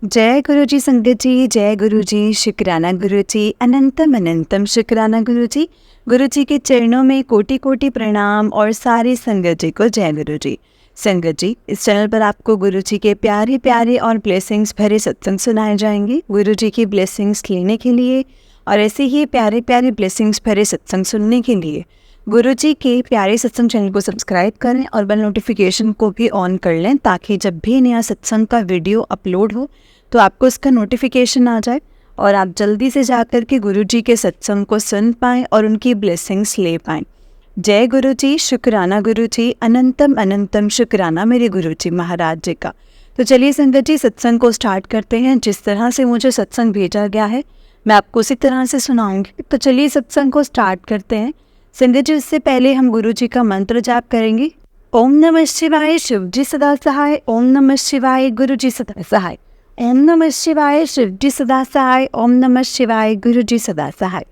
जय गुरु जी संगत जी, जय गुरु जी, शुक्राना गुरु जी, अनंतम अनंतम शुक्राना गुरु जी। गुरु जी के चरणों में कोटि कोटि प्रणाम और सारी संगत जी को जय गुरु जी। संगत जी, इस चैनल पर आपको गुरु जी के प्यारे प्यारे और ब्लेसिंग्स भरे सत्संग सुनाए जाएंगे। गुरु जी की ब्लेसिंग्स लेने के लिए और ऐसे ही प्यारे प्यारे ब्लेसिंग्स भरे सत्संग सुनने के लिए गुरु जी के प्यारे सत्संग चैनल को सब्सक्राइब करें और बेल नोटिफिकेशन को भी ऑन कर लें, ताकि जब भी नया सत्संग का वीडियो अपलोड हो तो आपको इसका नोटिफिकेशन आ जाए और आप जल्दी से जाकर के गुरु जी के सत्संग को सुन पाएँ और उनकी ब्लेसिंग्स ले पाएँ। जय गुरु जी, शुक्राना गुरु जी, अनंतम अनंतम शुक्राना मेरे गुरु जी महाराज जी का। तो चलिए संगत जी, सत्संग को स्टार्ट करते हैं। जिस तरह से मुझे सत्संग भेजा गया है मैं आपको उसी तरह से सुनाऊंगी। तो चलिए सत्संग को स्टार्ट करते हैं। संगत जी, इससे पहले हम गुरु जी का मंत्र जाप करेंगे। ओम नमः शिवाय, शिव जी सदा सहाय। ओम नमः शिवाय, गुरु जी सदा सहाय। ओम नमः शिवाय, शिव जी सदा सहाय। ओम नमः शिवाय, गुरु जी सदा सहाय।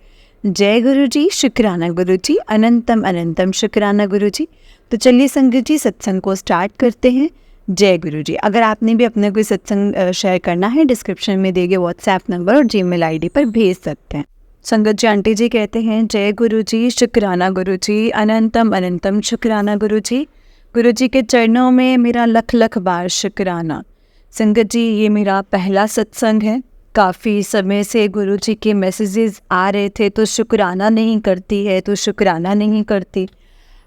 जय गुरु जी, शुक्राना गुरु जी, अनंतम अनंतम शुक्राना गुरु जी। तो चलिए संगत जी, सत्संग को स्टार्ट करते हैं। जय गुरु जी। अगर आपने भी अपने कोई सत्संग शेयर करना है, डिस्क्रिप्शन में दिए गए व्हाट्सएप नंबर और जीमेल आईडी पर भेज सकते हैं। संगत जी, आंटी जी कहते हैं जय गुरु जी, शुक्राना गुरु जी, अनंतम अनंतम शुक्राना गुरु जी। गुरु जी के चरणों में मेरा लख लख बार शुक्राना। संगत जी, ये मेरा पहला सत्संग है। काफ़ी समय से गुरु जी के मैसेजेस आ रहे थे, तो शुक्राना नहीं करती है, तो शुक्राना नहीं करती।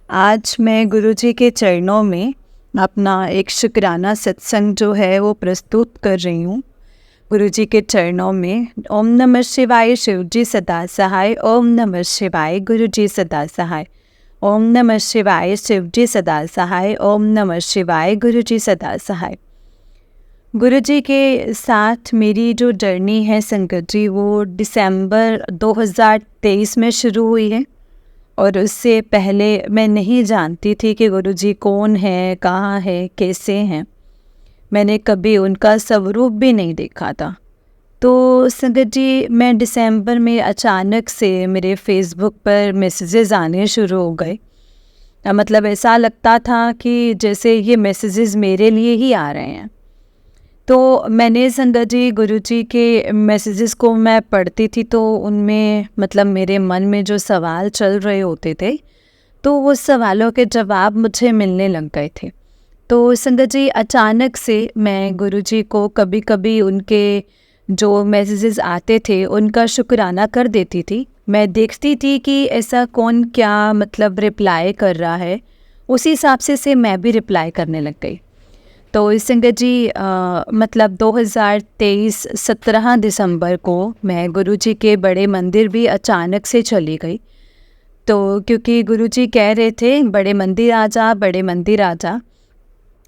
आज मैं गुरु जी के चरणों में अपना एक शुक्राना सत्संग जो है वो प्रस्तुत कर रही हूँ। गुरु जी के चरणों में ओम नमः शिवाय, शिव जी सदा सहाय। ओम नमः शिवाय, गुरु जी सदा सहाय। ओम नमः शिवाय, शिव जी सदा सहाय। ओम नमः शिवाय, गुरु जी सदा सहाय। गुरु जी के साथ मेरी जो जर्नी है संगत जी, वो दिसंबर 2023 में शुरू हुई है। और उससे पहले मैं नहीं जानती थी कि गुरु जी कौन है, कहाँ है, कैसे हैं। मैंने कभी उनका स्वरूप भी नहीं देखा था। तो संगत जी, मैं दिसंबर में अचानक से मेरे फेसबुक पर मैसेजेस आने शुरू हो गए। मतलब ऐसा लगता था कि जैसे ये मैसेजेस मेरे लिए ही आ रहे हैं। तो मैंने संगत जी, गुरु जी के मैसेजेस को मैं पढ़ती थी, तो उनमें मतलब मेरे मन में जो सवाल चल रहे होते थे, तो वो सवालों के जवाब मुझे मिलने लग गए थे। तो संगत जी, अचानक से मैं गुरु जी को कभी कभी उनके जो मैसेजेस आते थे उनका शुक्राना कर देती थी। मैं देखती थी कि ऐसा कौन क्या मतलब रिप्लाई कर रहा है, उसी हिसाब से मैं भी रिप्लाई करने लग गई। तो संगत जी, मतलब 2023 17 दिसंबर को मैं गुरु जी के बड़े मंदिर भी अचानक से चली गई। तो क्योंकि गुरु जी कह रहे थे बड़े मंदिर आ जा, बड़े मंदिर आ जा।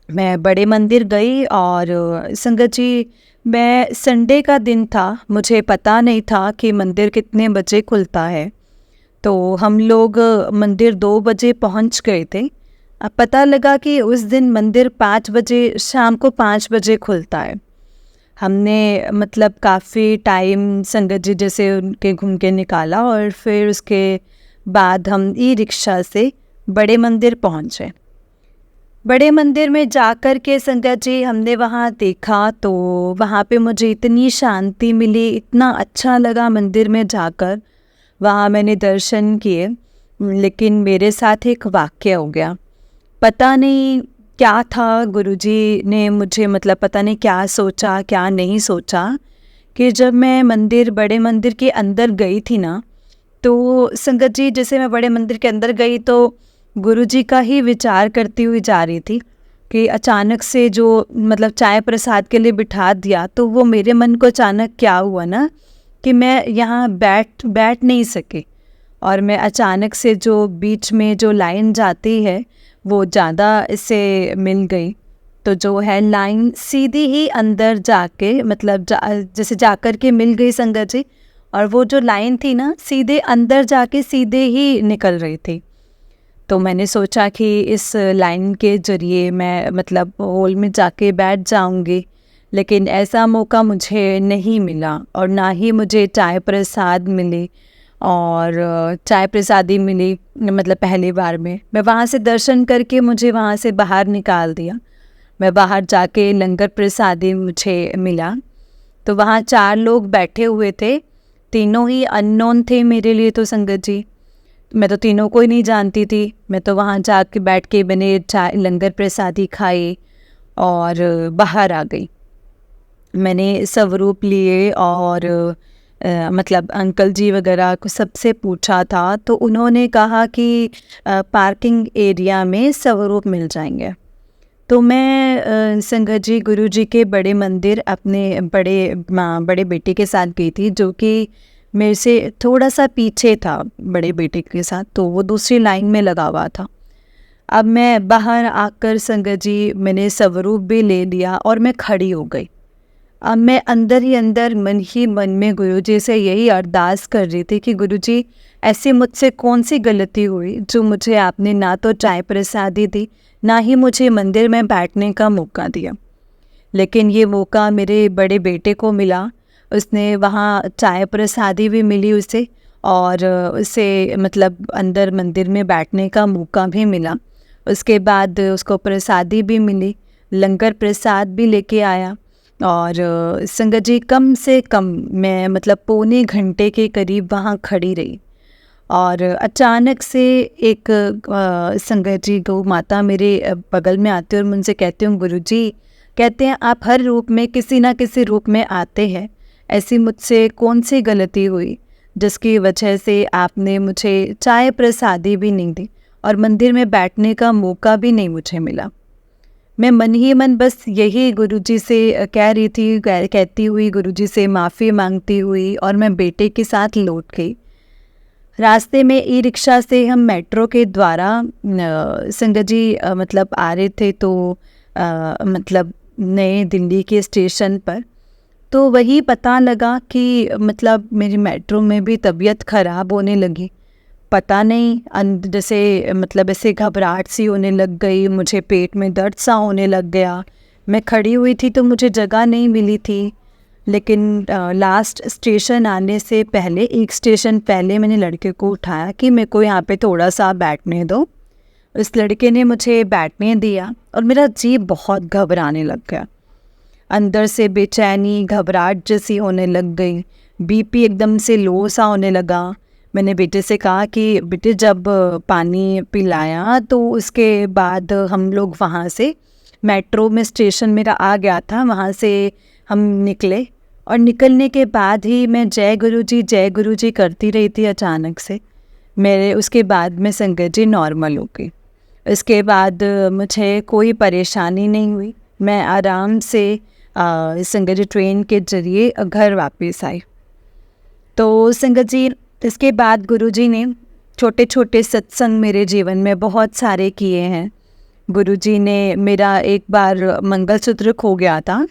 मैं बड़े मंदिर गई और संगत जी, मैं संडे का दिन था, मुझे पता नहीं था कि मंदिर कितने बजे खुलता है। तो हम लोग मंदिर 2 बजे पहुंच गए थे। अब पता लगा कि उस दिन मंदिर 5 बजे, शाम को 5 बजे खुलता है। हमने मतलब काफ़ी टाइम संगत जी जैसे उनके घूम के निकाला और फिर उसके बाद हम ई रिक्शा से बड़े मंदिर पहुँचे। बड़े मंदिर में जाकर के संगत जी हमने वहाँ देखा, तो वहाँ पे मुझे इतनी शांति मिली, इतना अच्छा लगा मंदिर में जाकर। वहाँ मैंने दर्शन किए, लेकिन मेरे साथ एक वाक़या हो गया। पता नहीं क्या था, गुरुजी ने मुझे मतलब पता नहीं क्या सोचा, क्या नहीं सोचा, कि जब मैं मंदिर, बड़े मंदिर के अंदर गई थी ना, तो संगत जी जैसे मैं बड़े मंदिर के अंदर गई तो गुरुजी का ही विचार करती हुई जा रही थी कि अचानक से जो मतलब चाय प्रसाद के लिए बिठा दिया, तो वो मेरे मन को अचानक क्या हुआ ना कि मैं यहाँ बैठ नहीं सकी। और मैं अचानक से जो बीच में जो लाइन जाती है वो ज़्यादा इससे मिल गई। तो जो है लाइन सीधी ही अंदर जाके मतलब जैसे जाकर के मिल गई संगत जी, और वो जो लाइन थी ना सीधे अंदर जाके सीधे ही निकल रही थी। तो मैंने सोचा कि इस लाइन के ज़रिए मैं मतलब हॉल में जाके बैठ जाऊंगी, लेकिन ऐसा मौका मुझे नहीं मिला और ना ही मुझे चाय प्रसाद मिली। और चाय प्रसादी मिली मतलब पहली बार में मैं वहाँ से दर्शन करके मुझे वहाँ से बाहर निकाल दिया। मैं बाहर जाके लंगर प्रसादी मुझे मिला। तो वहाँ 4 लोग बैठे हुए थे, तीनों ही अननोन थे मेरे लिए तो संगत जी। मैं तो तीनों को ही नहीं जानती थी। मैं तो वहाँ जाके बैठ के मैंने चाय लंगर प्रसादी खाई और बाहर आ गई। मैंने स्वरूप लिए और मतलब अंकल जी वगैरह को सबसे पूछा था, तो उन्होंने कहा कि पार्किंग एरिया में स्वरूप मिल जाएंगे। तो मैं संगत जी गुरु जी के बड़े मंदिर अपने बड़े बेटे के साथ गई थी, जो कि मेरे से थोड़ा सा पीछे था बड़े बेटे के साथ, तो वो दूसरी लाइन में लगा हुआ था। अब मैं बाहर आकर संगत जी मैंने स्वरूप भी ले लिया और मैं खड़ी हो गई। अब मैं अंदर ही अंदर मन ही मन में गुरुजी से यही अरदास कर रही थी कि गुरुजी, ऐसी मुझसे कौन सी गलती हुई जो मुझे आपने ना तो चाय प्रसादी दी, ना ही मुझे मंदिर में बैठने का मौका दिया। लेकिन ये मौका मेरे बड़े बेटे को मिला। उसने वहाँ चाय प्रसादी भी मिली उसे, और उसे मतलब अंदर मंदिर में बैठने का मौका भी मिला। उसके बाद उसको प्रसादी भी मिली, लंगर प्रसाद भी लेके आया। और संगत जी कम से कम मैं मतलब पौने घंटे के करीब वहाँ खड़ी रही। और अचानक से एक संगत जी गौ माता मेरे बगल में आते और मुझसे कहते हैं, गुरुजी कहते हैं आप हर रूप में किसी ना किसी रूप में आते हैं, ऐसी मुझसे कौन सी गलती हुई जिसकी वजह से आपने मुझे चाय प्रसादी भी नहीं दी और मंदिर में बैठने का मौका भी नहीं मुझे मिला। मैं मन ही मन बस यही गुरुजी से कह रही थी, कहती हुई गुरुजी से माफ़ी मांगती हुई, और मैं बेटे के साथ लौट गई। रास्ते में ई रिक्शा से हम मेट्रो के द्वारा संगत जी मतलब आ रहे थे, तो मतलब नए दिल्ली के स्टेशन पर। तो वही पता लगा कि मतलब मेरी मेट्रो में भी तबीयत ख़राब होने लगी। पता नहीं जैसे मतलब ऐसे घबराहट सी होने लग गई, मुझे पेट में दर्द सा होने लग गया। मैं खड़ी हुई थी तो मुझे जगह नहीं मिली थी। लेकिन लास्ट स्टेशन आने से पहले, एक स्टेशन पहले, मैंने लड़के को उठाया कि मेरे को यहाँ पे थोड़ा सा बैठने दो। उस लड़के ने मुझे बैठने दिया और मेरा जी बहुत घबराने लग गया। अंदर से बेचैनी, घबराहट जैसी होने लग गई। बीपी एकदम से लो सा होने लगा। मैंने बेटे से कहा कि बेटे जब पानी पिलाया तो उसके बाद हम लोग वहाँ से मेट्रो में, स्टेशन मेरा आ गया था, वहाँ से हम निकले। और निकलने के बाद ही मैं जय गुरु जी करती रही थी। अचानक से मेरे उसके बाद में संगत जी नॉर्मल हो गई। इसके बाद मुझे कोई परेशानी नहीं हुई। मैं आराम से संगत जी ट्रेन के जरिए घर वापस आई। तो संगत जी इसके बाद गुरुजी ने छोटे छोटे सत्संग मेरे जीवन में बहुत सारे किए हैं। गुरुजी ने मेरा एक बार मंगलसूत्र खो गया था,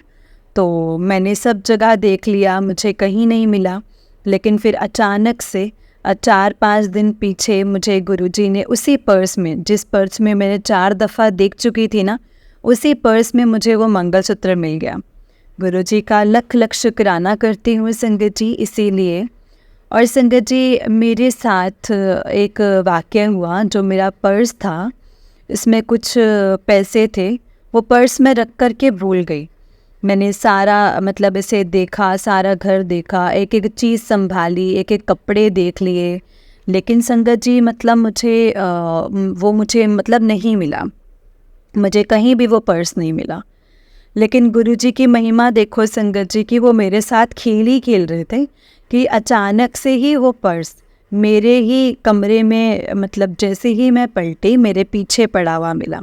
तो मैंने सब जगह देख लिया, मुझे कहीं नहीं मिला। लेकिन फिर अचानक से 4-5 दिन पीछे मुझे गुरुजी ने उसी पर्स में, जिस पर्स में मैंने 4 दफ़ा देख चुकी थी ना, उसी पर्स में मुझे वो मंगलसूत्र मिल गया। गुरुजी का लख लख शुक्राना करती हूँ संगत जी इसीलिए। और संगत जी मेरे साथ एक वाक़या हुआ, जो मेरा पर्स था इसमें कुछ पैसे थे, वो पर्स में रख कर के भूल गई। मैंने सारा मतलब ऐसे देखा, सारा घर देखा, एक एक चीज़ संभाली, एक एक कपड़े देख लिए, लेकिन संगत जी मतलब वो मुझे मतलब नहीं मिला। मुझे कहीं भी वो पर्स नहीं मिला। लेकिन गुरुजी की महिमा देखो संगत जी की, वो मेरे साथ खेल ही खेल रहे थे कि अचानक से ही वो पर्स मेरे ही कमरे में, मतलब जैसे ही मैं पलटी, मेरे पीछे पड़ा हुआ मिला।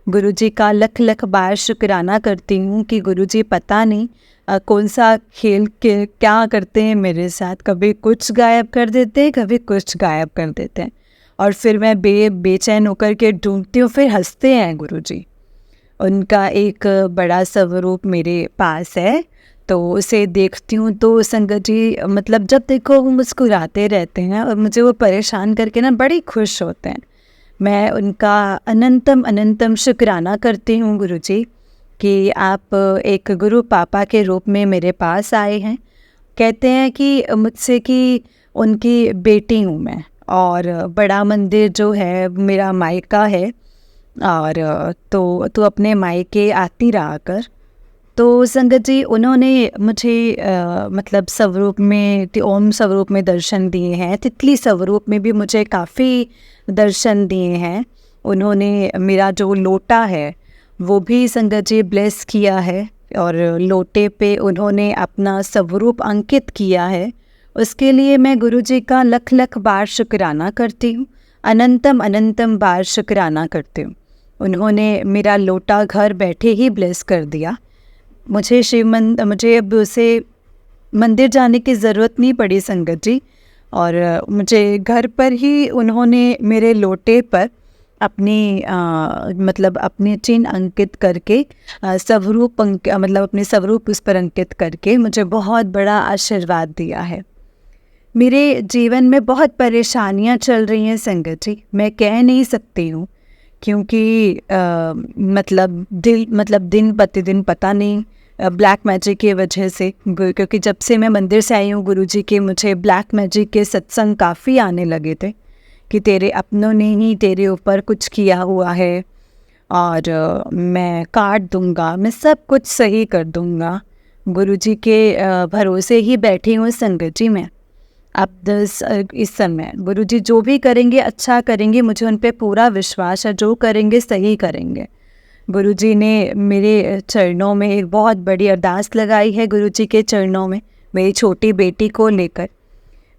गुरुजी का लख लख बार शुक्राना करती हूँ कि गुरुजी पता नहीं कौन सा खेल के क्या करते हैं मेरे साथ, कभी कुछ गायब कर देते हैं, कभी कुछ गायब कर देते हैं, और फिर मैं बेचैन होकर के ढूंढती हूँ, फिर हंसते हैं गुरुजी। उनका एक बड़ा स्वरूप मेरे पास है, तो उसे देखती हूँ तो संगत जी मतलब जब देखो वो मुस्कुराते रहते हैं और मुझे वो परेशान करके ना बड़ी खुश होते हैं। मैं उनका अनंतम अनंतम शुक्राना करती हूँ गुरुजी कि आप एक गुरु पापा के रूप में मेरे पास आए हैं। कहते हैं कि मुझसे कि उनकी बेटी हूँ मैं, और बड़ा मंदिर जो है मेरा मायका है, और तो अपने मायके आती रहा कर। तो संगत जी उन्होंने मुझे मतलब स्वरूप में ओम स्वरूप में दर्शन दिए हैं, तितली स्वरूप में भी मुझे काफ़ी दर्शन दिए हैं। उन्होंने मेरा जो लोटा है वो भी संगत जी ब्लेस किया है, और लोटे पे उन्होंने अपना स्वरूप अंकित किया है। उसके लिए मैं गुरु जी का लख लख बार शुक्राना करती हूँ, अनंतम अनंतम बार शुक्राना करती हूँ। उन्होंने मेरा लोटा घर बैठे ही ब्लेस कर दिया। मुझे मुझे अब उसे मंदिर जाने की ज़रूरत नहीं पड़ी संगत जी, और मुझे घर पर ही उन्होंने मेरे लोटे पर अपनी मतलब अपने चिन्ह अंकित करके स्वरूप मतलब अपने स्वरूप उस पर अंकित करके मुझे बहुत बड़ा आशीर्वाद दिया है। मेरे जीवन में बहुत परेशानियां चल रही हैं संगत जी, मैं कह नहीं सकती हूँ, क्योंकि मतलब दिन प्रतिदिन पता नहीं ब्लैक मैजिक की वजह से, क्योंकि जब से मैं मंदिर से आई हूँ गुरुजी के, मुझे ब्लैक मैजिक के सत्संग काफ़ी आने लगे थे कि तेरे अपनों ने ही तेरे ऊपर कुछ किया हुआ है, और मैं काट दूंगा, मैं सब कुछ सही कर दूंगा। गुरुजी के भरोसे ही बैठी हूँ संगत जी मैं। अब इस समय गुरुजी जो भी करेंगे अच्छा करेंगे, मुझे उन पे पूरा विश्वास है, जो करेंगे सही करेंगे। गुरुजी ने मेरे चरणों में एक बहुत बड़ी अरदास लगाई है, गुरुजी के चरणों में, मेरी छोटी बेटी को लेकर।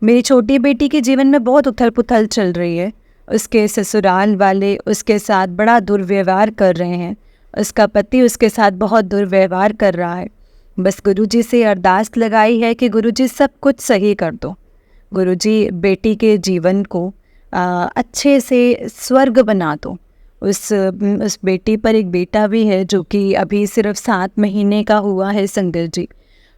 मेरी छोटी बेटी के जीवन में बहुत उथल पुथल चल रही है। उसके ससुराल वाले उसके साथ बड़ा दुर्व्यवहार कर रहे हैं, उसका पति उसके साथ बहुत दुर्व्यवहार कर रहा है। बस गुरुजी से अरदास लगाई है कि गुरुजी सब कुछ सही कर दो। गुरुजी बेटी के जीवन को अच्छे से स्वर्ग बना दो। उस बेटी पर एक बेटा भी है जो कि अभी सिर्फ 7 महीने का हुआ है संगत जी।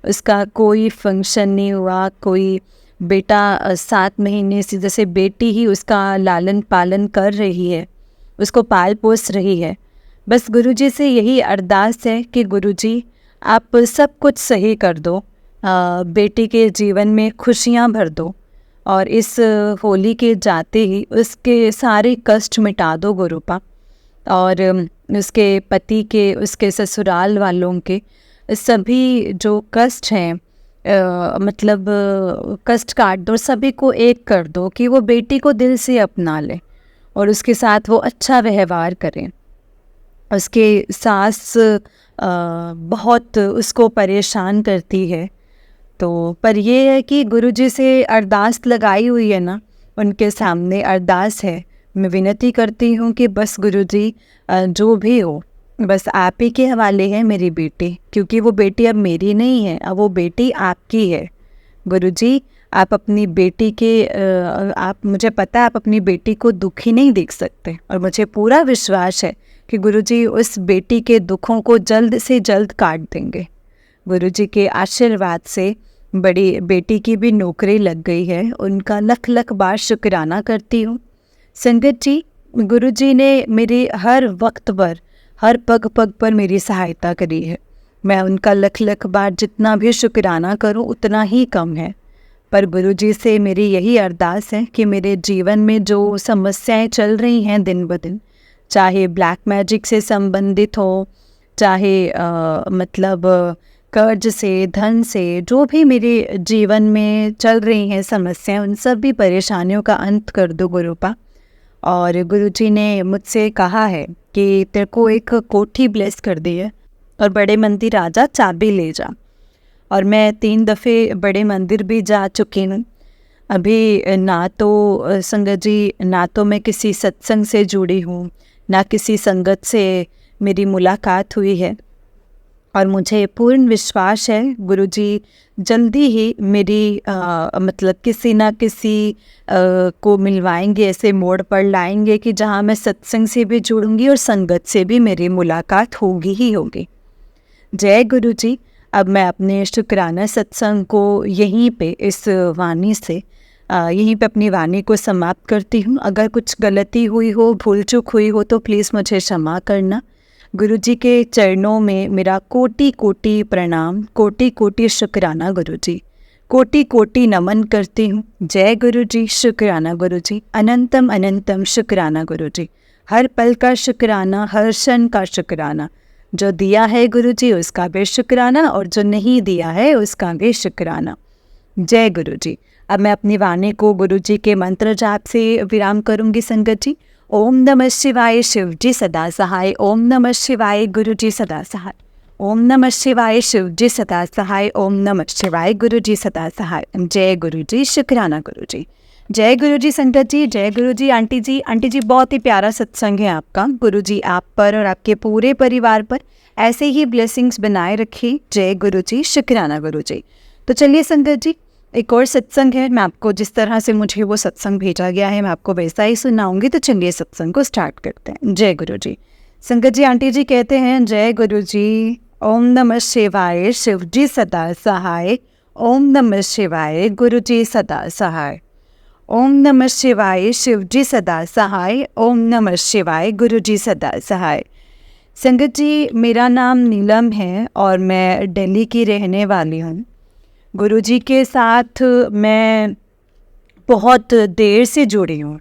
उसका कोई फंक्शन नहीं हुआ, कोई बेटा 7 महीने से जैसे बेटी ही उसका लालन पालन कर रही है, उसको पाल पोस रही है। बस गुरुजी से यही अरदास है कि गुरुजी आप सब कुछ सही कर दो, बेटी के जीवन में खुशियाँ भर दो, और इस होली के जाते ही उसके सारे कष्ट मिटा दो गुरुपा, और उसके पति के, उसके ससुराल वालों के सभी जो कष्ट हैं मतलब कष्ट काट दो, सभी को एक कर दो कि वो बेटी को दिल से अपना ले और उसके साथ वो अच्छा व्यवहार करें। उसके सास बहुत उसको परेशान करती है, तो पर ये है कि गुरुजी से अरदास लगाई हुई है ना, उनके सामने अरदास है। मैं विनती करती हूँ कि बस गुरुजी जो भी हो, बस आप ही के हवाले है मेरी बेटी, क्योंकि वो बेटी अब मेरी नहीं है, अब वो बेटी आपकी है। गुरुजी आप अपनी बेटी के आप, मुझे पता है आप अपनी बेटी को दुखी नहीं देख सकते, और मुझे पूरा विश्वास है कि गुरुजी उस बेटी के दुखों को जल्द से जल्द काट देंगे। गुरुजी के आशीर्वाद से बड़ी बेटी की भी नौकरी लग गई है, उनका लख लख बार शुक्राना करती हूँ। संगत जी, गुरुजी ने मेरे हर वक्त पर, हर पग पग पर मेरी सहायता करी है। मैं उनका लख लख बार जितना भी शुक्राना करूँ उतना ही कम है। पर गुरुजी से मेरी यही अरदास है कि मेरे जीवन में जो समस्याएं चल रही हैं दिन ब दिन, चाहे ब्लैक मैजिक से संबंधित हो, चाहे मतलब कर्ज से, धन से, जो भी मेरे जीवन में चल रही हैं समस्याएं, उन सभी परेशानियों का अंत कर दो गुरुपा। और गुरुजी ने मुझसे कहा है कि तेरे को एक कोठी ब्लेस कर दी है और बड़े मंदिर आजा, चाबी ले जा। और मैं 3 दफ़े बड़े मंदिर भी जा चुकी हूँ। अभी ना तो संगत जी, ना तो मैं किसी सत्संग से जुड़ी हूँ, ना किसी संगत से मेरी मुलाकात हुई है, और मुझे पूर्ण विश्वास है गुरुजी जल्दी ही मेरी मतलब किसी ना किसी को मिलवाएंगे, ऐसे मोड़ पर लाएंगे कि जहाँ मैं सत्संग से भी जुड़ूंगी और संगत से भी मेरी मुलाकात होगी ही होगी। जय गुरुजी। अब मैं अपने शुक्राना सत्संग को यहीं पे इस वाणी से यहीं पे अपनी वाणी को समाप्त करती हूँ। अगर कुछ गलती हुई हो, भूल चूक हुई हो तो प्लीज़ मुझे क्षमा करना। गुरुजी के चरणों में मेरा कोटि कोटि प्रणाम, कोटि कोटि शुक्राना गुरुजी, कोटि कोटि नमन करती हूँ। जय गुरुजी, शुक्राना गुरुजी, अनंतम अनंतम शुक्राना गुरुजी, हर पल का शुक्राना, हर क्षण का शुक्राना, जो दिया है गुरुजी उसका भी शुक्राना, और जो नहीं दिया है उसका भी शुक्राना। जय गुरुजी। अब मैं अपनी वाणी को गुरुजी के मंत्र जाप से विराम करूंगी संगत जी। ओम नमः शिवाय, शिव जी सदा सहाय। ओम नमः शिवाय, गुरुजी सदा सहाय। ओम नमः शिवाय, शिव जी सदा सहाय। ओम नमः शिवाय, गुरुजी सदा सहाय। जय गुरुजी, शुक्राना गुरुजी। जय गुरुजी संगत जी, जय गुरुजी आंटी जी। आंटी जी, बहुत ही प्यारा सत्संग है आपका। गुरुजी आप पर और आपके पूरे परिवार पर ऐसे ही ब्लेसिंग्स बनाए रखे। जय गुरुजी, शुक्राना गुरुजी। तो चलिए संगत जी, एक और सत्संग है। मैं आपको जिस तरह से मुझे वो सत्संग भेजा गया है मैं आपको वैसा ही सुनाऊंगी। तो चलिए सत्संग को स्टार्ट करते हैं। जय गुरुजी। संगत जी, आंटी जी कहते हैं जय गुरुजी। ओम नमः शिवाय, शिव जी सदा सहाय। ओम नमः शिवाय, गुरुजी सदा सहाय। ओम नमः शिवाय, शिव जी सदा सहाय। ओम नमः शिवाय, गुरुजी सदा सहाय। संगत जी, मेरा नाम नीलम है और मैं दिल्ली की रहने वाली हूँ। गुरुजी के साथ मैं बहुत देर से जुड़ी हूँ,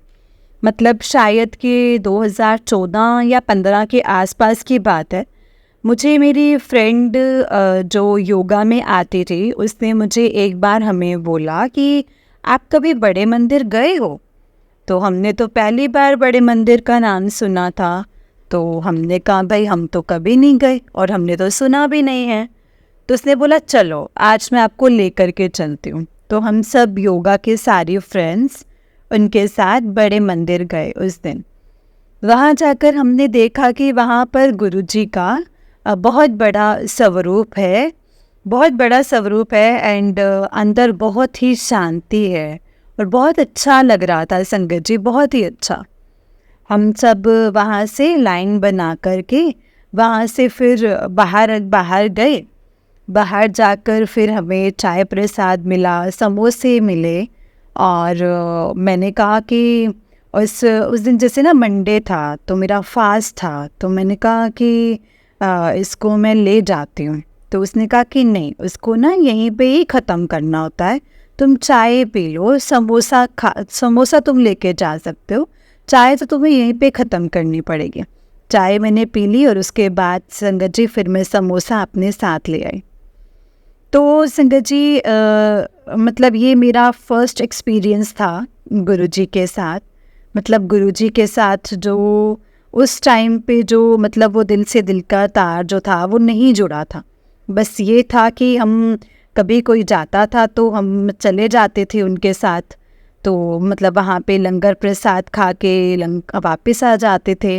मतलब शायद कि 2014 या 15 के आसपास की बात है। मुझे मेरी फ्रेंड जो योगा में आती थी उसने मुझे एक बार हमें बोला कि आप कभी बड़े मंदिर गए हो? तो हमने तो पहली बार बड़े मंदिर का नाम सुना था, तो हमने कहा भाई हम तो कभी नहीं गए और हमने तो सुना भी नहीं है। तो उसने बोला चलो आज मैं आपको लेकर के चलती हूँ। तो हम सब योगा के सारे फ्रेंड्स उनके साथ बड़े मंदिर गए उस दिन। वहाँ जाकर हमने देखा कि वहाँ पर गुरुजी का बहुत बड़ा स्वरूप है, बहुत बड़ा स्वरूप है। एंड अंदर बहुत ही शांति है और बहुत अच्छा लग रहा था संगत जी, बहुत ही अच्छा। हम सब वहाँ से लाइन बना करके वहाँ से फिर बाहर गए। बाहर जाकर फिर हमें चाय प्रसाद मिला, समोसे मिले। और मैंने कहा कि उस दिन जैसे ना मंडे था तो मेरा फास्ट था, तो मैंने कहा कि इसको मैं ले जाती हूँ। तो उसने कहा कि नहीं, उसको ना यहीं पे ही ख़त्म करना होता है, तुम चाय पी लो, समोसा तुम लेके जा सकते हो, चाय तो तुम्हें यहीं पे ख़त्म करनी पड़ेगी। चाय मैंने पी ली और उसके बाद संगत जी फिर मैं समोसा अपने साथ ले आई। तो संगत जी मतलब ये मेरा फर्स्ट एक्सपीरियंस था गुरुजी के साथ। मतलब गुरुजी के साथ जो उस टाइम पे जो मतलब वो दिल से दिल का तार जो था वो नहीं जुड़ा था। बस ये था कि हम कभी कोई जाता था तो हम चले जाते थे उनके साथ, तो मतलब वहाँ पे लंगर प्रसाद खा के वापस आ जाते थे।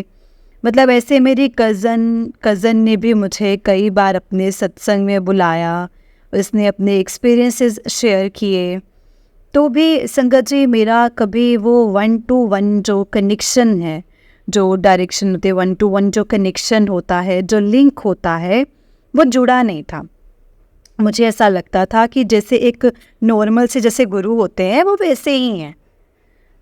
मतलब ऐसे मेरी कज़न ने भी मुझे कई बार अपने सत्संग में बुलाया, उसने अपने एक्सपीरियंसेस शेयर किए। तो भी संगत जी मेरा कभी वो 1-to-1 जो कनेक्शन है, जो डायरेक्शन होते 1-to-1 जो कनेक्शन होता है, जो लिंक होता है, वो जुड़ा नहीं था। मुझे ऐसा लगता था कि जैसे एक नॉर्मल से जैसे गुरु होते हैं वो वैसे ही हैं।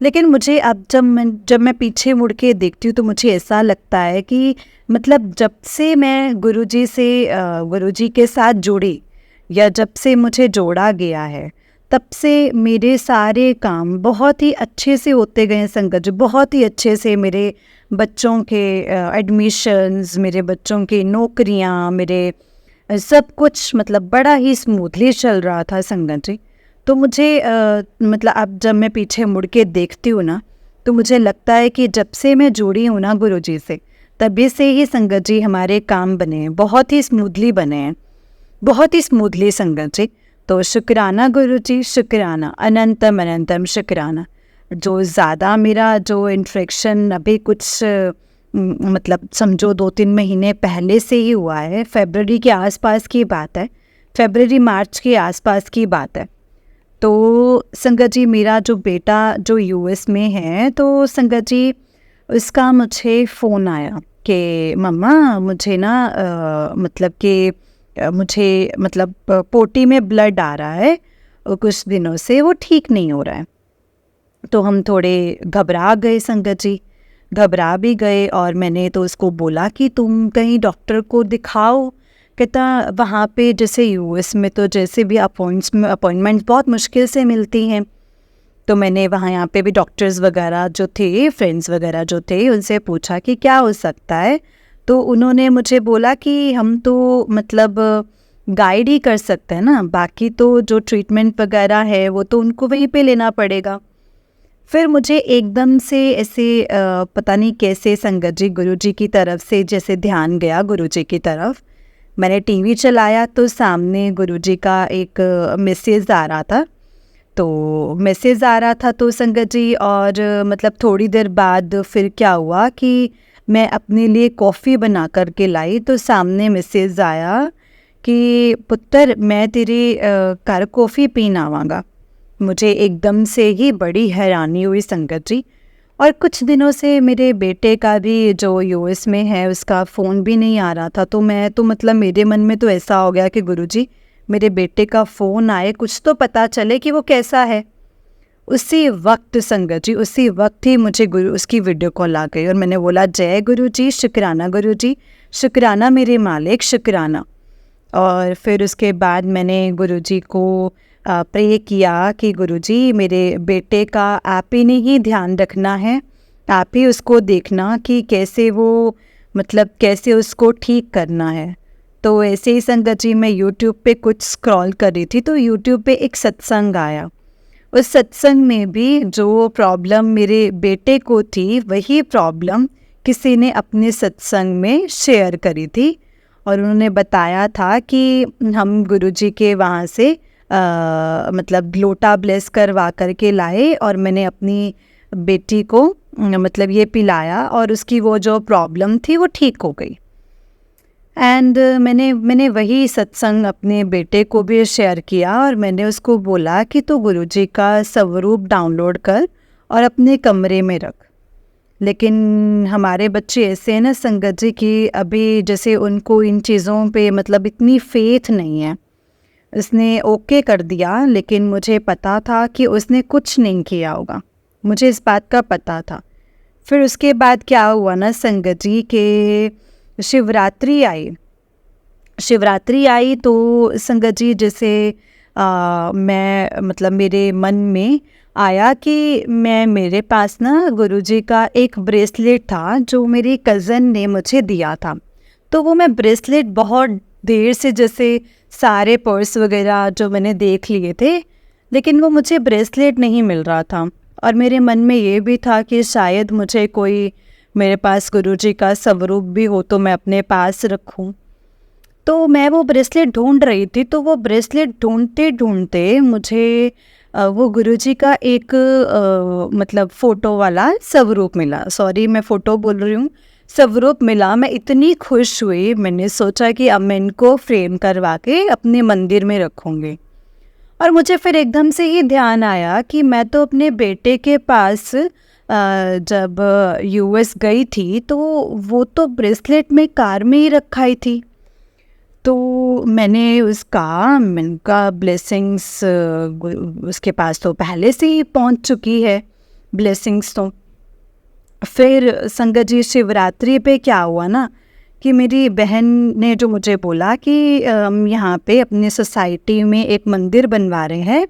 लेकिन मुझे अब जब मैं पीछे मुड़ के देखती हूँ तो मुझे ऐसा लगता है कि मतलब जब से मैं गुरुजी के साथ जुड़ी या जब से मुझे जोड़ा गया है, तब से मेरे सारे काम बहुत ही अच्छे से होते गए संगत जी। बहुत ही अच्छे से मेरे बच्चों के एडमिशन्स, मेरे बच्चों की नौकरियां, मेरे सब कुछ मतलब बड़ा ही स्मूथली चल रहा था संगत जी। तो मुझे मतलब अब जब मैं पीछे मुड़ के देखती हूँ ना तो मुझे लगता है कि जब से मैं जुड़ी हूँ ना गुरुजी से, तभी से ही संगत जी हमारे काम बने हैं, बहुत ही स्मूथली बने हैं, बहुत ही स्मूथली संगत जी। तो शुक्राना गुरुजी, शुक्राना, अनंतम अनंतम शुक्राना। जो ज़्यादा मेरा जो इन्फेक्शन अभी कुछ मतलब समझो 2-3 महीने पहले से ही हुआ है, फरवरी के आसपास की बात है, फरवरी मार्च के आसपास की बात है। तो संगत जी मेरा जो बेटा जो यूएस में है, तो संगत जी उसका मुझे फ़ोन आया कि मम्मा मुझे ना मतलब कि मुझे मतलब पोटी में ब्लड आ रहा है और कुछ दिनों से वो ठीक नहीं हो रहा है। तो हम थोड़े घबरा गए संगत जी, घबरा भी गए। और मैंने तो उसको बोला कि तुम कहीं डॉक्टर को दिखाओ। कहता वहाँ पे जैसे यूएस में तो जैसे भी अपॉइंटमेंट्स बहुत मुश्किल से मिलती हैं। तो मैंने वहाँ यहाँ पे भी डॉक्टर्स वगैरह जो थे, फ्रेंड्स वगैरह जो थे, उनसे पूछा कि क्या हो सकता है। तो उन्होंने मुझे बोला कि हम तो मतलब गाइड ही कर सकते हैं ना, बाकी तो जो ट्रीटमेंट वगैरह है वो तो उनको वहीं पे लेना पड़ेगा। फिर मुझे एकदम से ऐसे पता नहीं कैसे संगत जी गुरुजी की तरफ से जैसे ध्यान गया गुरुजी की तरफ। मैंने टीवी चलाया तो सामने गुरुजी का एक मैसेज आ रहा था। तो मैसेज आ रहा था तो संगत जी, और मतलब थोड़ी देर बाद फिर क्या हुआ कि मैं अपने लिए कॉफ़ी बना कर के लाई, तो सामने मैसेज आया कि पुत्र मैं तेरे घर कॉफ़ी पीन आवांगा। मुझे एकदम से ही बड़ी हैरानी हुई संगत जी। और कुछ दिनों से मेरे बेटे का भी जो यूएस में है उसका फ़ोन भी नहीं आ रहा था, तो मैं तो मतलब मेरे मन में तो ऐसा हो गया कि गुरुजी मेरे बेटे का फ़ोन आए, कुछ तो पता चले कि वो कैसा है। उसी वक्त संगत जी, उसी वक्त ही मुझे गुरु उसकी वीडियो कॉल आ गई और मैंने बोला जय गुरुजी, शुक्राना गुरुजी, शुक्राना मेरे मालिक, शुक्राना। और फिर उसके बाद मैंने गुरुजी को प्रे किया कि गुरुजी मेरे बेटे का आप ही ने ही ध्यान रखना है, आप ही उसको देखना कि कैसे वो मतलब कैसे उसको ठीक करना है। तो ऐसे ही संगत जी मैं यूट्यूब पे कुछ स्क्रॉल कर रही थी तो यूट्यूब पे एक सत्संग आया। उस सत्संग में भी जो प्रॉब्लम मेरे बेटे को थी वही प्रॉब्लम किसी ने अपने सत्संग में शेयर करी थी। और उन्होंने बताया था कि हम गुरुजी के वहाँ से मतलब लोटा ब्लेस करवा करके लाए और मैंने अपनी बेटी को मतलब ये पिलाया और उसकी वो जो प्रॉब्लम थी वो ठीक हो गई। एंड मैंने वही सत्संग अपने बेटे को भी शेयर किया और मैंने उसको बोला कि तू गुरुजी का स्वरूप डाउनलोड कर और अपने कमरे में रख। लेकिन हमारे बच्चे ऐसे हैं ना संगत जी कि अभी जैसे उनको इन चीज़ों पे मतलब इतनी फेथ नहीं है। उसने ओके कर दिया, लेकिन मुझे पता था कि उसने कुछ नहीं किया होगा, मुझे इस बात का पता था। फिर उसके बाद क्या हुआ ना संगत जी के शिवरात्रि आई तो संगत जी जैसे मैं मतलब मेरे मन में आया कि मेरे पास ना गुरुजी का एक ब्रेसलेट था जो मेरी कज़न ने मुझे दिया था। तो वो मैं ब्रेसलेट बहुत देर से जैसे सारे पर्स वगैरह जो मैंने देख लिए थे, लेकिन वो मुझे ब्रेसलेट नहीं मिल रहा था। और मेरे मन में ये भी था कि शायद मुझे कोई मेरे पास गुरुजी का स्वरूप भी हो तो मैं अपने पास रखूं। तो मैं वो ब्रेसलेट ढूंढ रही थी, तो वो ब्रेसलेट ढूंढते ढूंढते मुझे वो गुरुजी का एक मतलब फ़ोटो वाला स्वरूप मिला। सॉरी मैं फ़ोटो बोल रही हूँ, स्वरूप मिला। मैं इतनी खुश हुई, मैंने सोचा कि अब मैं इनको फ्रेम करवा के अपने मंदिर में रखूँगी। और मुझे फिर एकदम से ही ध्यान आया कि मैं तो अपने बेटे के पास जब यूएस गई थी तो वो तो ब्रेसलेट में कार में ही रखा ही थी। तो मैंने उनका ब्लेसिंग्स उसके पास तो पहले से ही पहुंच चुकी है ब्लेसिंग्स। तो फिर संगत जी शिवरात्रि पे क्या हुआ ना कि मेरी बहन ने जो मुझे बोला कि हम यहाँ पे अपने सोसाइटी में एक मंदिर बनवा रहे हैं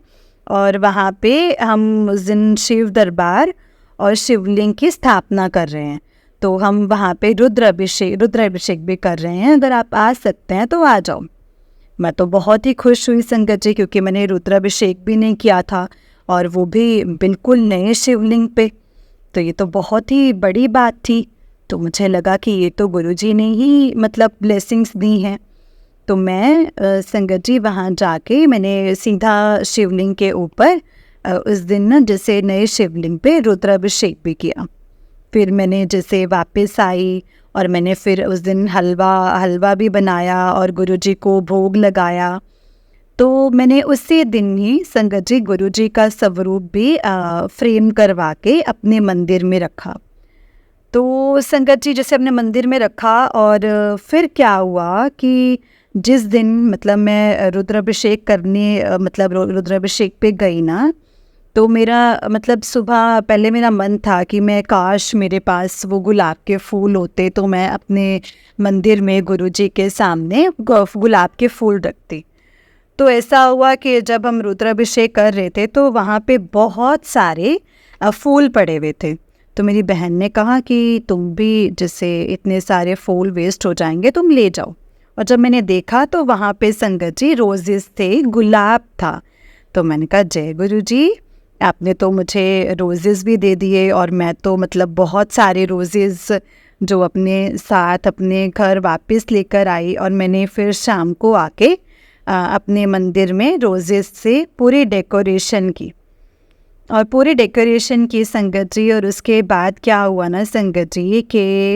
और वहाँ पे हम उस दिन शिव दरबार और शिवलिंग की स्थापना कर रहे हैं, तो हम वहाँ पे रुद्राभिषेक भी कर रहे हैं, अगर आप आ सकते हैं तो आ जाओ। मैं तो बहुत ही खुश हुई संगत जी, क्योंकि मैंने रुद्राभिषेक भी नहीं किया था और वो भी बिल्कुल नए शिवलिंग पे। तो ये तो बहुत ही बड़ी बात थी। तो मुझे लगा कि ये तो गुरुजी ने ही मतलब ब्लेसिंग्स दी हैं। तो मैं संगत जी वहाँ जाके मैंने सीधा शिवलिंग के ऊपर उस दिन ना जैसे नए शिवलिंग पे रुद्राभिषेक भी किया। फिर मैंने जैसे वापस आई और मैंने फिर उस दिन हलवा भी बनाया और गुरुजी को भोग लगाया। तो मैंने उसी दिन ही संगत जी गुरुजी का स्वरूप भी फ्रेम करवा के अपने मंदिर में रखा। तो संगत जी जैसे अपने मंदिर में रखा और फिर क्या हुआ कि जिस दिन मतलब मैं रुद्राभिषेक करने मतलब रुद्राभिषेक पे गई ना, तो मेरा मतलब सुबह पहले मेरा मन था कि मैं काश मेरे पास वो गुलाब के फूल होते तो मैं अपने मंदिर में गुरुजी के सामने गुलाब के फूल रखती। तो ऐसा हुआ कि जब हम रुद्राभिषेक कर रहे थे तो वहाँ पे बहुत सारे फूल पड़े हुए थे। तो मेरी बहन ने कहा कि तुम भी, जैसे इतने सारे फूल वेस्ट हो जाएंगे, तुम ले जाओ। और जब मैंने देखा तो वहाँ पे संगत जी रोजेस थे, गुलाब था। तो मैंने कहा जय गुरु जी, आपने तो मुझे रोजेस भी दे दिए, और मैं तो मतलब बहुत सारे रोजेस जो अपने साथ अपने घर वापस लेकर आई, और मैंने फिर शाम को आके अपने मंदिर में रोजेस से पूरी डेकोरेशन की, और पूरी डेकोरेशन की संगत जी। और उसके बाद क्या हुआ ना संगत जी कि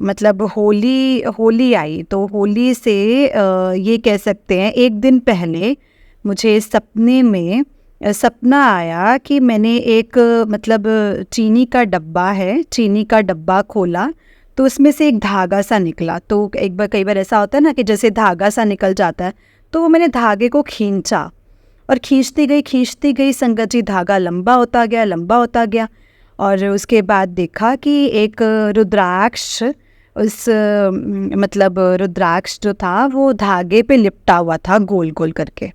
मतलब होली आई, तो होली से ये कह सकते हैं एक दिन पहले मुझे सपने में सपना आया कि मैंने एक मतलब चीनी का डब्बा है, चीनी का डब्बा खोला तो उसमें से एक धागा सा निकला। तो एक बार, कई बार ऐसा होता है ना कि जैसे धागा सा निकल जाता है, तो वो मैंने धागे को खींचा, और खींचती गई संगत जी, धागा लंबा होता गया, लंबा होता गया। और उसके बाद देखा कि एक रुद्राक्ष, उस मतलब रुद्राक्ष जो था वो धागे पे लिपटा हुआ था गोल गोल करके।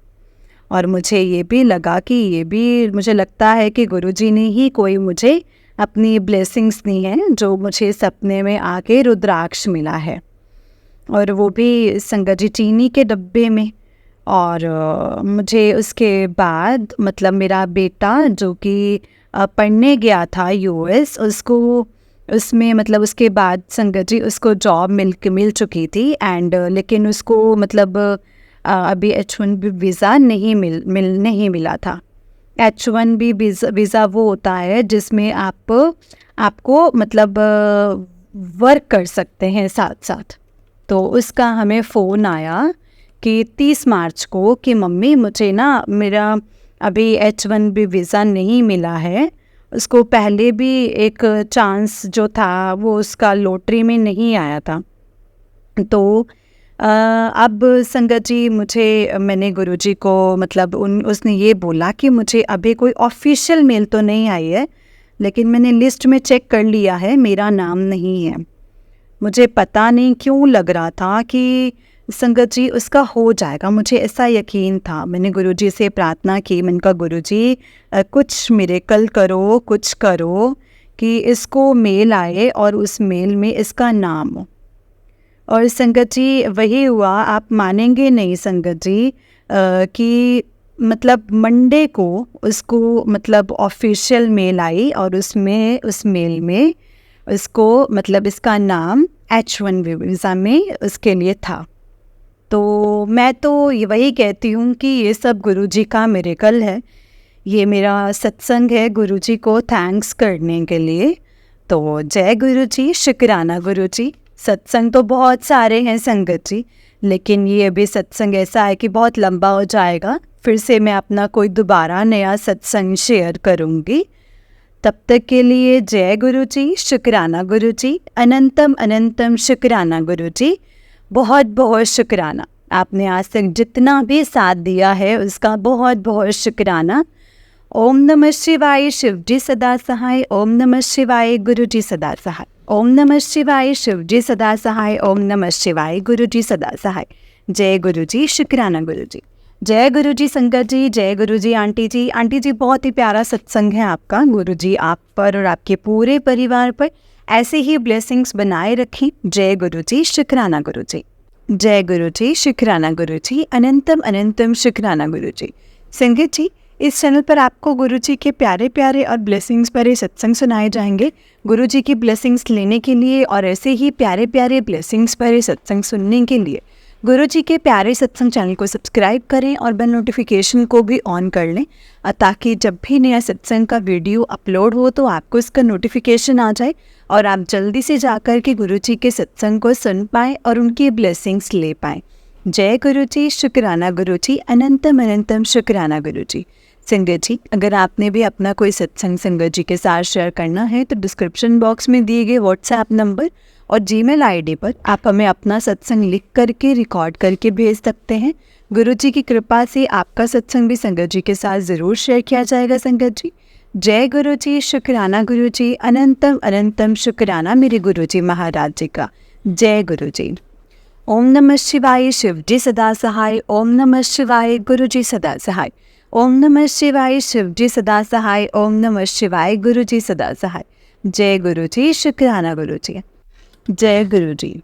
और मुझे ये भी लगा कि ये भी मुझे लगता है कि गुरुजी ने ही कोई मुझे अपनी ब्लेसिंग्स दी हैं, जो मुझे सपने में आके रुद्राक्ष मिला है, और वो भी संगत जी चीनी के डब्बे में। और मुझे उसके बाद मतलब मेरा बेटा जो कि पढ़ने गया था यूएस, उसको उसमें मतलब उसके बाद संगत जी उसको जॉब मिल चुकी थी, एंड लेकिन उसको मतलब अभी H1B वीज़ा नहीं मिला था। H1B वीज़ा वो होता है जिसमें आपको मतलब वर्क कर सकते हैं साथ साथ। तो उसका हमें फ़ोन आया कि 30 मार्च को कि मम्मी मुझे ना मेरा अभी H1B वीज़ा नहीं मिला है। उसको पहले भी एक चांस जो था वो उसका लॉटरी में नहीं आया था। तो अब संगत जी मैंने गुरुजी को मतलब उसने ये बोला कि मुझे अभी कोई ऑफिशियल मेल तो नहीं आई है, लेकिन मैंने लिस्ट में चेक कर लिया है, मेरा नाम नहीं है। मुझे पता नहीं क्यों लग रहा था कि संगत जी उसका हो जाएगा, मुझे ऐसा यकीन था। मैंने गुरुजी से प्रार्थना की, मैंने कहा गुरुजी कुछ मिरेकल करो, कुछ करो कि इसको मेल आए और उस मेल में इसका नाम हो। और संगत जी वही हुआ, आप मानेंगे नहीं संगत जी कि मतलब मंडे को उसको मतलब ऑफिशियल मेल आई, और उस मेल में उसको मतलब इसका नाम H1B वीज़ा में उसके लिए था। तो मैं तो वही कहती हूँ कि ये सब गुरुजी का मिरेकल है। ये मेरा सत्संग है गुरुजी को थैंक्स करने के लिए। तो जय गुरुजी, शुक्राना गुरुजी। सत्संग तो बहुत सारे हैं संगत जी, लेकिन ये अभी सत्संग ऐसा है कि बहुत लंबा हो जाएगा। फिर से मैं अपना कोई दोबारा नया सत्संग शेयर करूँगी। तब तक के लिए जय गुरुजी, शुक्राना गुरुजी, अनंतम अनंतम शुक्राना गुरुजी। बहुत बहुत शुक्राना, आपने आज तक जितना भी साथ दिया है उसका बहुत बहुत शुक्राना। ओम नमः शिवाय, शिवजी सदा सहाय। ओम नमः शिवाय, गुरुजी सदा सहाय। ओम नमः शिवाय, शिवजी सदा सहाय। ओम नमः शिवाय, गुरुजी सदा सहाय। जय गुरुजी, शुक्राना गुरुजी। जय गुरुजी संगत जी, जय गुरुजी आंटी जी। आंटी जी बहुत ही प्यारा सत्संग है आपका। गुरुजी आप पर और आपके पूरे परिवार पर ऐसे ही ब्लेसिंग्स बनाए रखें। जय गुरुजी, शुक्राना गुरुजी। जय गुरुजी, शुक्राना गुरुजी, अनंतम अनंतम शुक्राना गुरुजी। संगत जी इस चैनल पर आपको गुरुजी के प्यारे प्यारे और ब्लेसिंग्स भरे सत्संग सुनाए जाएंगे। गुरुजी की ब्लेसिंग्स लेने के लिए और ऐसे ही प्यारे प्यारे ब्लेसिंग्स भरे सत्संग सुनने के लिए गुरुजी के प्यारे सत्संग चैनल को सब्सक्राइब करें और बेल नोटिफिकेशन को भी ऑन कर लें, ताकि जब भी नया सत्संग का वीडियो अपलोड हो तो आपको इसका नोटिफिकेशन आ जाए और आप जल्दी से जाकर के गुरुजी के सत्संग को सुन पाएँ और उनकी ब्लेसिंग्स ले पाएँ। जय गुरुजी, शुक्राना गुरुजी, अनंतम अनंतम शुक्राना गुरुजी। संगत जी अगर आपने भी अपना कोई सत्संग संगत जी के साथ शेयर करना है तो डिस्क्रिप्शन बॉक्स में दिए गए व्हाट्सएप नंबर और जीमेल आईडी पर आप हमें अपना सत्संग लिख करके रिकॉर्ड करके भेज सकते हैं। गुरुजी की कृपा से आपका सत्संग भी संगत जी के साथ ज़रूर शेयर किया जाएगा। संगत जी जय गुरुजी, शुक्राना गुरुजी, अनंतम अनंतम शुक्राना मेरे गुरुजी महाराज जी का। जय गुरुजी। ओम नमः शिवाय, शिवजी सदा सहाय। ओम नमः शिवाय, गुरुजी सदा सहाय। ओम नमः शिवाय, शिव जी सदा सहाय। ओम नमः शिवाय, गुरु जी सदा सहाय। जय गुरु जी, शुक्राना गुरु जी। जय गुरु जी।